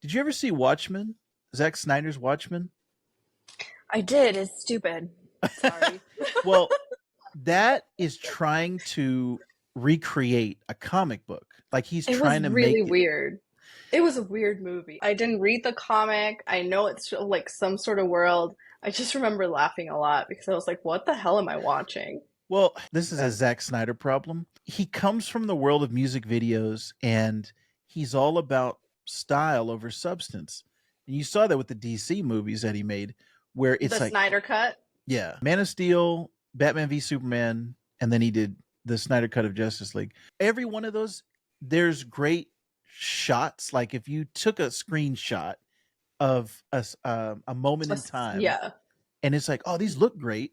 Did you ever see Watchmen? Zack Snyder's Watchmen? I did. It's stupid. Sorry. Well, that is trying to recreate a comic book. Like he's It was trying to make really it. weird. It was a weird movie. I didn't read the comic. I know it's like some sort of world. I just remember laughing a lot because I was like, what the hell am I watching? Well, this is a Zack Snyder problem. He comes from the world of music videos and he's all about style over substance. And you saw that with the DC movies that he made, where it's The like, Snyder Cut. yeah, Man of Steel, Batman v Superman, and then he did the Snyder Cut of Justice League. Every one of those, there's great shots. Like if you took a screenshot of a moment in time, Yeah. and it's like, oh, these look great,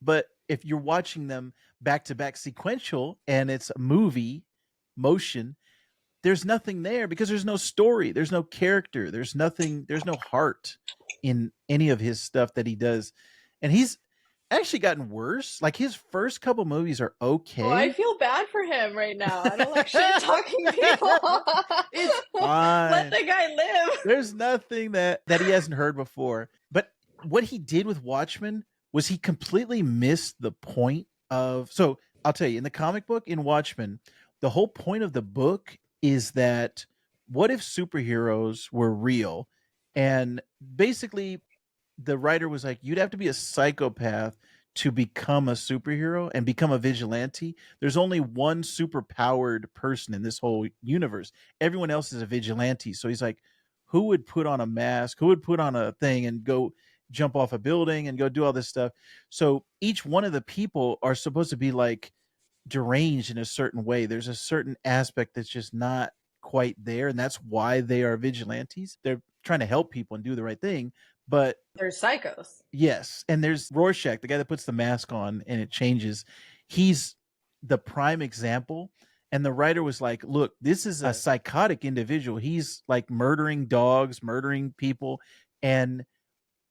but if you're watching them back to back sequential and it's a movie motion, there's nothing there because there's no story, there's no character, there's nothing, there's no heart in any of his stuff that he does. And he's actually gotten worse. Like his first couple movies are Oh, I okay. feel bad for him right now. I don't like shit talking people. It's Let fine. the guy live. There's nothing that he hasn't heard before. But what he did with Watchmen was he completely missed the point of. So I'll tell you, in the comic book in Watchmen, the whole point of the book is that what if superheroes were real? And basically, the writer was like, you'd have to be a psychopath to become a superhero and become a vigilante. There's only one super powered person in this whole universe. Everyone else is a vigilante. So he's like, who would put on a mask? Who would put on a thing and go jump off a building and go do all this stuff? So each one of the people are supposed to be like deranged in a certain way. There's a certain aspect that's just not quite there. And that's why they are vigilantes. They're trying to help people and do the right thing. But They're psychos. yes, and there's Rorschach, the guy that puts the mask on and it changes. He's the prime example. And the writer was like, look, this is a psychotic individual. He's like murdering dogs, murdering people. And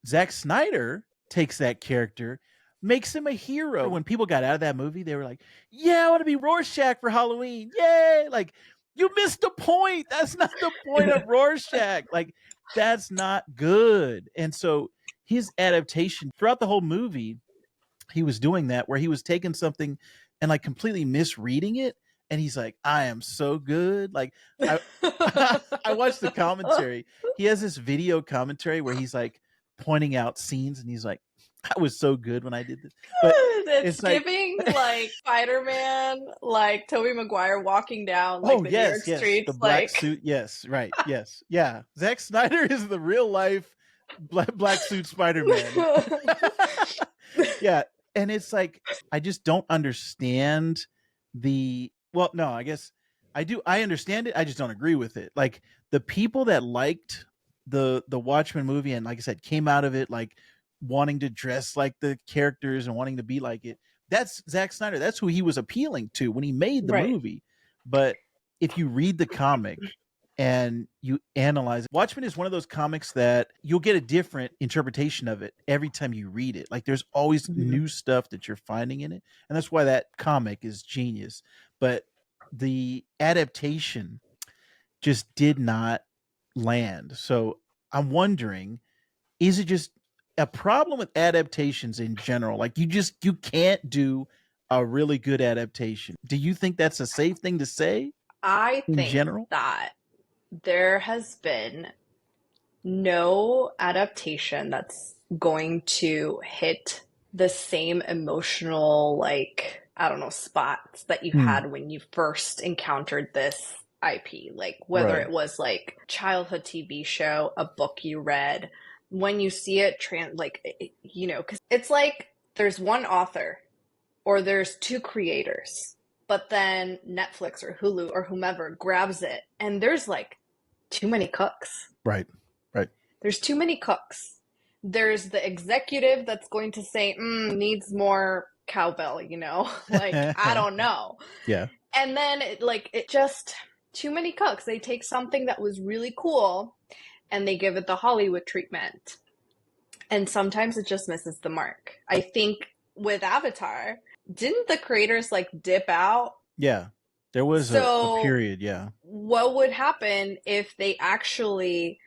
Zack Snyder takes that character, makes him a hero. When people got out of that movie, they were like, yeah, I want to be Rorschach for Halloween. Yay. Like, you missed the point. That's not the point of Rorschach. Like, that's not good. And so his adaptation throughout the whole movie, he was doing that where he was taking something and like completely misreading it. And he's like, I am so good. Like, I, I watched the commentary. He has this video commentary where he's like pointing out scenes and he's like, I was so good when I did this. But It's it's like, giving like Spider-Man, like Tobey Maguire walking down like oh, the New York yes, yes. The streets, black like suit. Yes, right. Yes. Yeah. Zack Snyder is the real life black suit Spider Man. Yeah. And it's like, I just don't understand the. Well, no, I guess I do. I understand it. I just don't agree with it. Like the people that liked the Watchmen movie and, like I said, came out of it like wanting to dress like the characters and wanting to be like it. That's Zack Snyder. That's who he was appealing to when he made the right. movie. But if you read the comic and you analyze it, Watchmen is one of those comics that you'll get a different interpretation of it every time you read it. Like there's always Mhm. new stuff that you're finding in it. And that's why that comic is genius. But the adaptation just did not land. So I'm wondering, is it just a problem with adaptations in general? Like you can't do a really good adaptation. Do you think that's a safe thing to say I in think general? that there has been no adaptation that's going to hit the same emotional, like, I don't know, spots that you Hmm. had when you first encountered this IP. Like, whether Right. it was like childhood TV show, a book you read, when you see it, because it's like there's one author or there's two creators, but then Netflix or Hulu or whomever grabs it, and there's like too many cooks. Right. Right. There's too many cooks. There's the executive that's going to say, needs more cowbell, like, I don't know. Yeah. And then it just, too many cooks. They take something that was really cool and they give it the Hollywood treatment. And sometimes it just misses the mark. I think with Avatar, didn't the creators like dip out? Yeah. There was a So period. Yeah. what would happen if they actually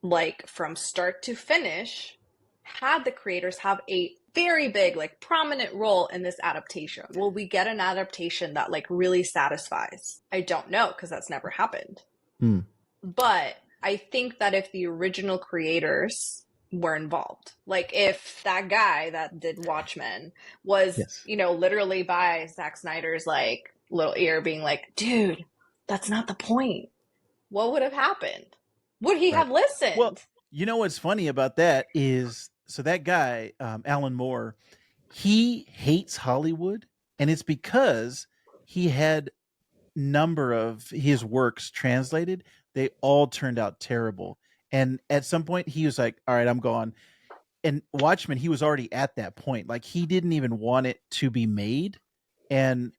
like from start to finish, had the creators have a very big, like prominent role in this adaptation? Will we get an adaptation that like really satisfies? I don't know, because that's never happened. Hmm. But I think that if the original creators were involved, like if that guy that did Watchmen was, Yes. literally by Zack Snyder's like little ear being like, dude, that's not the point, what would have happened? Would he Right. have Well, listened? you know what's funny about that is, so that guy, Alan Moore, he hates Hollywood, and it's because he had number of his works translated. They all turned out terrible, and at some point he was like, "All right, I'm gone." And Watchmen, he was already at that point. Like, he didn't even want it to be made, and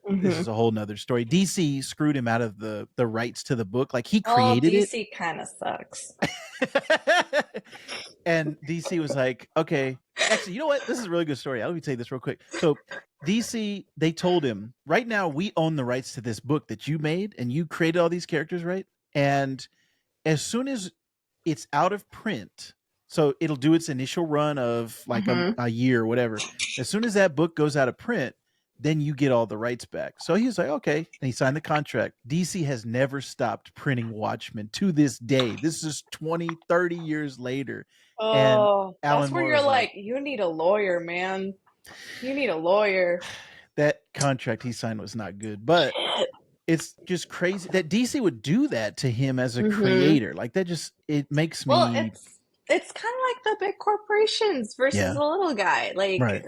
this Mm-hmm. is a whole nother story. DC screwed him out of the rights to the book. Like, he Oh, created it. DC kind of sucks. And DC was like, okay, actually, you know what? This is a really good story. Let me tell you this real quick. So DC, they told him, right now we own the rights to this book that you made, and you created all these characters, right? And as soon as it's out of print, so it'll do its initial run of like Mm-hmm. a year or whatever. As soon as that book goes out of print, then you get all the rights back. So he was like, okay. And he signed the contract. DC has never stopped printing Watchmen to this day. This is 20, 30 years later. And Oh, that's Alan where Moore you're is like, like, you need a lawyer, man. You need a lawyer. that contract he signed was not good. But it's just crazy that DC would do that to him as a Mm-hmm. creator. Like, that just, it makes Well, me, it's kind of like the big corporations versus yeah, the little guy. Like, right.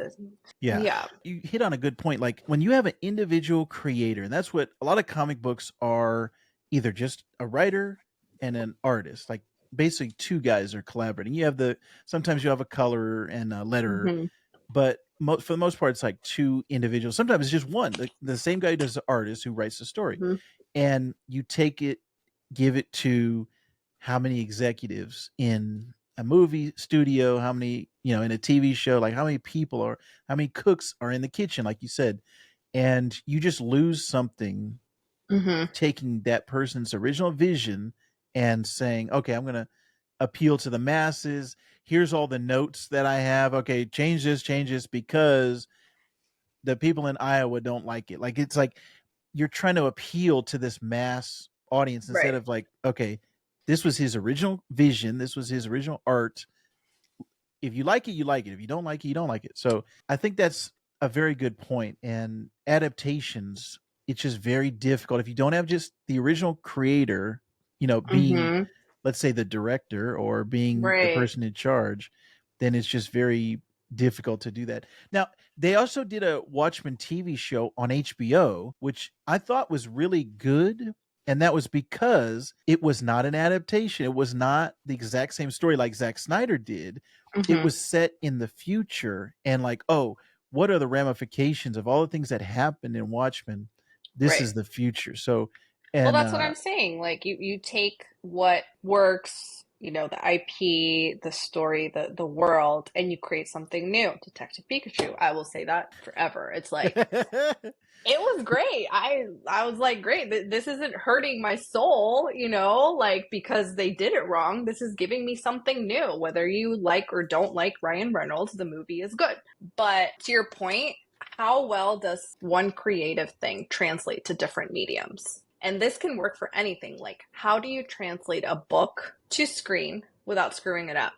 Yeah. yeah. You hit on a good point. Like, when you have an individual creator, and that's what a lot of comic books are, either just a writer and an artist. Like, basically two guys are collaborating. You have sometimes you have a colorer and a letterer, Mm-hmm. but for the most part, it's like two individuals. Sometimes it's just one. The same guy who does the artist who writes the story. Mm-hmm. And you take it, give it to how many executives in a movie studio, how many, in a TV show, like how many people are, how many cooks are in the kitchen, like you said, and you just lose something Mm-hmm. taking that person's original vision and saying, okay, I'm going to appeal to the masses. Here's all the notes that I have. Okay, change this because the people in Iowa don't like it. Like, it's like you're trying to appeal to this mass audience instead Right. of like, okay, this was his original vision, this was his original art. If you like it, you like it. If you don't like it, you don't like it. So I think that's a very good point. And adaptations, it's just very difficult if you don't have just the original creator, being, Mm-hmm. let's say, the director or being the Right. person in charge, then it's just very difficult to do that. Now, they also did a Watchmen TV show on HBO, which I thought was really good. And that was because it was not an adaptation. It was not the exact same story like Zack Snyder did. It Mm-hmm. was set in the future, and like, oh, what are the ramifications of all the things that happened in Watchmen? This Right. is the future. So, Well, and that's what I'm saying. Like you take what works, the IP, the story, the world, and you create something new. Detective Pikachu. I will say that forever. It's like it was great. I was like, great. This isn't hurting my soul, like because they did it wrong. This is giving me something new. Whether you like or don't like Ryan Reynolds, the movie is good. But to your point, how well does one creative thing translate to different mediums? And this can work for anything. Like, how do you translate a book to screen without screwing it up?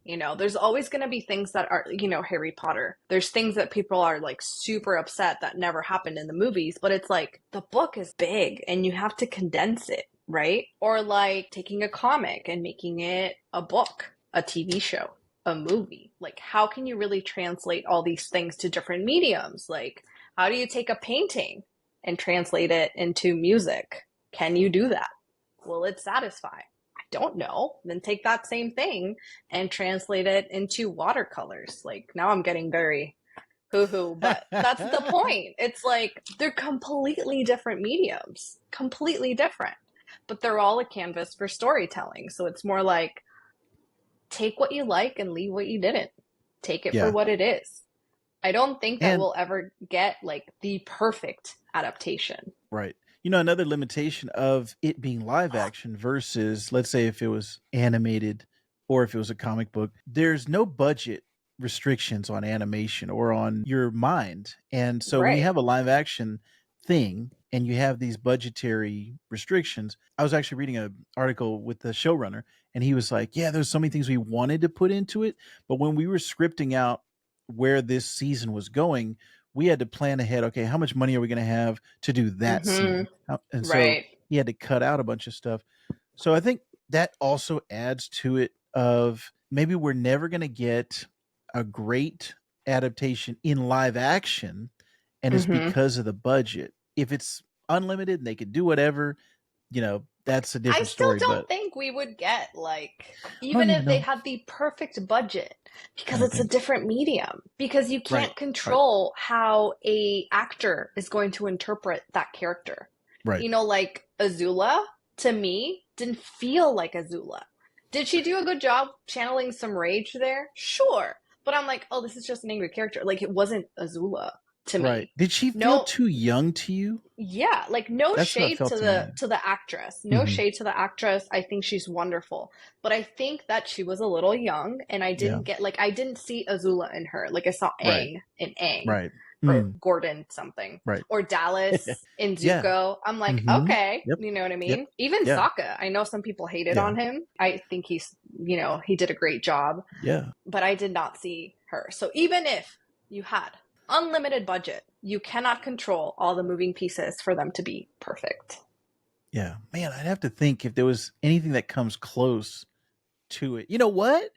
There's always going to be things that are, Harry Potter. There's things that people are like super upset that never happened in the movies, but it's like the book is big and you have to condense it, right? Or like taking a comic and making it a book, a TV show, a movie. Like, how can you really translate all these things to different mediums? Like, how do you take a painting and translate it into music? Can you do that? Will it satisfy? Don't know. Then take that same thing and translate it into watercolors. Like, now I'm getting very hoo hoo, but that's the point. It's like they're completely different mediums, completely different, but they're all a canvas for storytelling. So it's more like take what you like and leave what you didn't. Take it for yeah, what it is. I don't think that and we'll ever get like the perfect adaptation. right. Another limitation of it being live action versus, let's say, if it was animated or if it was a comic book, there's no budget restrictions on animation or on your mind. And so when you Right. have a live action thing and you have these budgetary restrictions, I was actually reading an article with the showrunner, and he was like, yeah, there's so many things we wanted to put into it. But when we were scripting out where this season was going, we had to plan ahead. Okay, how much money are we going to have to do that Mm-hmm. scene? And so Right. he had to cut out a bunch of stuff. So I think that also adds to it of maybe we're never going to get a great adaptation in live action, and it's Mm-hmm. because of the budget. If it's unlimited and they could do whatever, that's a I different still story. don't But think we would get like I don't even even if they know. had the perfect budget I because don't it's a think so. different medium because you Right, can't right, control how a actor is going to interpret that character. right. Like Azula to me didn't feel like Azula. Did she do a good job channeling some rage there? Sure. But I'm like, oh, this is just an angry character. Like it wasn't Azula to Right. me. Did she feel No, too young to you? yeah, like no That's what it shade felt to me. to the actress. No Hmm. shade to the actress. I think she's wonderful. But I think that she was a little young and I Yeah. didn't get I didn't see Azula in her. Like I saw Right. Aang in Aang Right. or Mm. Gordon something. Right. Or Dallas in Yeah. Zuko. I'm like, Hmm. okay, Yep. you know what I Yep. mean? Even Yeah. Sokka. I know some people hated Yeah. on him. I think he did a great job, Yeah. but I did not see her. So even if you had unlimited budget, you cannot control all the moving pieces for them to be perfect. Yeah. Man, I'd have to think if there was anything that comes close to it. You know what?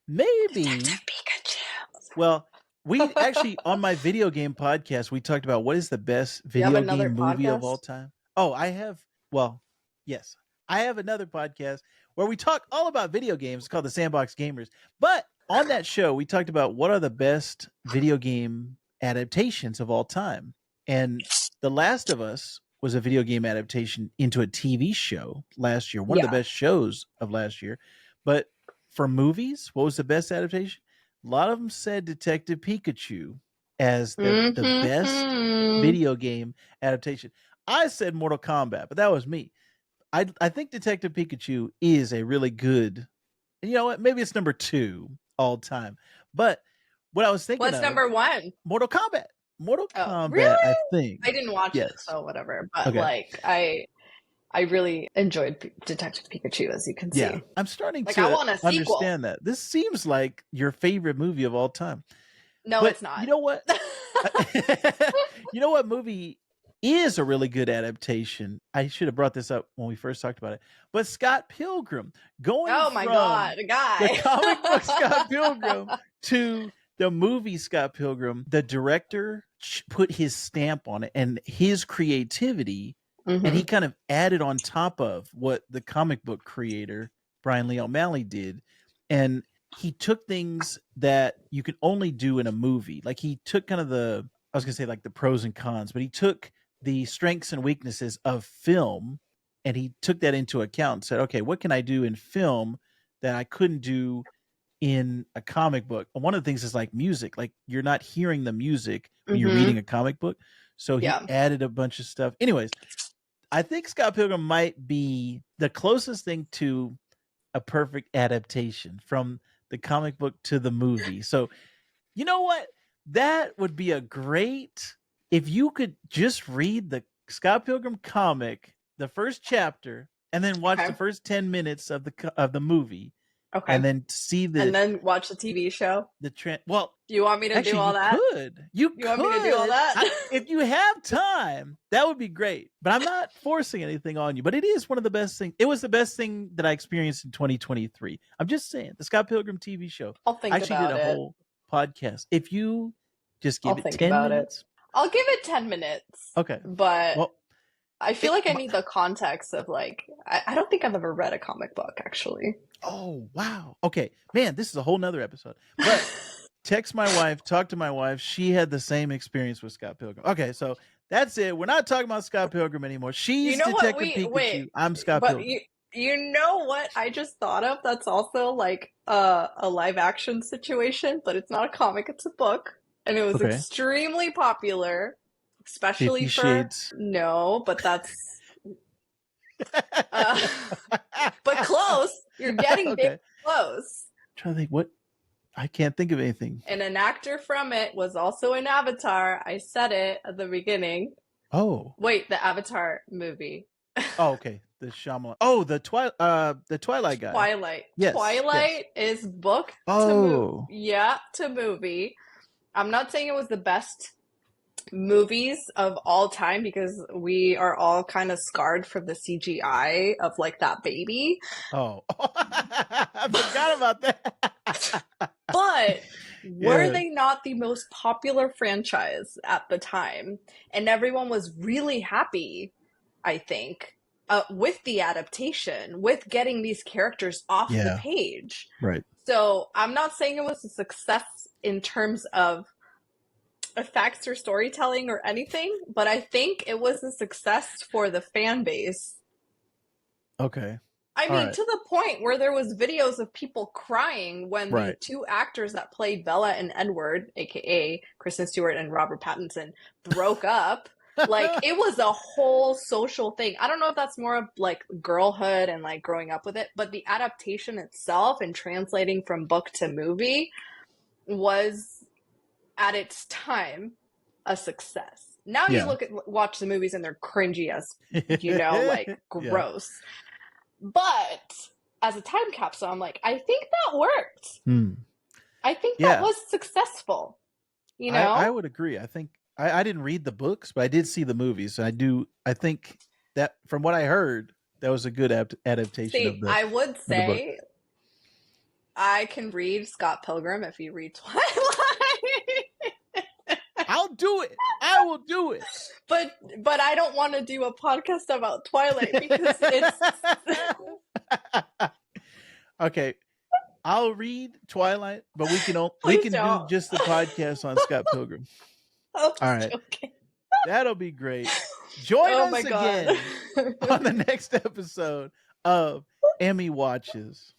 Maybe. Detective Pikachu. Well, we actually, on my video game podcast, we talked about what is the best You have video another game movie of all podcast? time. Oh, well, yes, I have another podcast where we talk all about video games. It's called the Sandbox Gamers. But on that show, we talked about what are the best video game adaptations of all time. And The Last of Us was a video game adaptation into a TV show last year, one of the Yeah. best shows of last year. But for movies, what was the best adaptation? A lot of them said Detective Pikachu as the best video game adaptation. I said Mortal Kombat, but that was me. I think Detective Pikachu is a really good. And you know what? Maybe it's number 2 all time. But what I was thinking What's of, number one? Mortal Kombat. Mortal Oh, Kombat, really? I think. I didn't watch it, Yes. so whatever. But Okay. I really enjoyed Detective Pikachu, as you can see. Yeah. I'm starting I to want a sequel. understand that. This seems like your favorite movie of all time. No, But it's not. you know what? You know what movie is a really good adaptation? I should have brought this up when we first talked about it. But Scott Pilgrim, going Oh my from God, guy. the comic book Scott Pilgrim to the movie Scott Pilgrim, the director put his stamp on it and his creativity, and he kind of added on top of what the comic book creator Brian Lee O'Malley did. And he took things that you can only do in a movie. Like he took kind of I was going to say like the pros and cons, but he took the strengths and weaknesses of film and he took that into account and said, okay, what can I do in film that I couldn't do in a comic book? And one of the things is like music, like you're not hearing the music when you're reading a comic book. So he added a bunch of stuff. Anyways, I think Scott Pilgrim might be the closest thing to a perfect adaptation from the comic book to the movie. So, you know what? That would be a great if you could just read the Scott Pilgrim comic, the first chapter, and then watch the first 10 minutes of the movie. Okay. And then see and then watch the TV show. Well, you want me to do all that? You want me to do all that? If you have time, that would be great. But I'm not forcing anything on you. But it is one of the best things. It was the best thing that I experienced in 2023. I'm just saying, the Scott Pilgrim TV show. I'll think I actually about did a it. whole podcast. If you just give I'll it think 10 about minutes. I'll give it 10 minutes. Okay. But Well, I feel like I need the context of like, I don't think I've ever read a comic book actually. Oh, wow. Okay. Man, this is a whole nother episode. But text my wife, talk to my wife. She had the same experience with Scott Pilgrim. Okay, so that's it. We're not talking about Scott Pilgrim anymore. She's Detective Pikachu. I'm Scott Pilgrim. You know what I just thought of? That's also like a live action situation, but it's not a comic, it's a book. And it was extremely popular especially 50 for Shades. no, but that's uh, but close. You're getting Okay. close. I'm trying to think what I can't think of anything. And an actor from it was also in Avatar. I said it at the beginning. Oh. Wait, the Avatar movie. Oh, okay. The Shyamalan. Oh, the Twilight guy. Twilight. Yes. Twilight is book to movie. Oh. Yeah, to movie. I'm not saying it was the best movies of all time because we are all kind of scarred from the CGI of like that baby. Oh. I forgot about that. But were Yeah. they not the most popular franchise at the time? And everyone was really happy, I think, with the adaptation, with getting these characters off the Yeah. page. Right. So I'm not saying it was a success in terms of effects or storytelling or anything, but I think it was a success for the fan base. Okay. I All mean, right. to the point where there was videos of people crying when the Right. two actors that played Bella and Edward, aka Kristen Stewart and Robert Pattinson, broke up. Like, it was a whole social thing. I don't know if that's more of like girlhood and like growing up with it, but the adaptation itself and translating from book to movie was at its time a success. Now you Yeah. watch the movies and they're cringy as, you know, like Yeah. gross. But as a time capsule, I'm like, I think that worked. Hmm. I think that Yeah. was successful. You know? I would agree. I think I didn't read the books, but I did see the movies. And I think that from what I heard, that was a good adaptation of See, the I would of the book. say I can read Scott Pilgrim if you read Twilight. I'll do it. I will do it. But I don't want to do a podcast about Twilight because it's Okay. I'll read Twilight, but we Please can don't. do just the podcast on Scott Pilgrim. I'm All right. joking. That'll be great. Join Oh us my God. again on the next episode of Emmy Watches.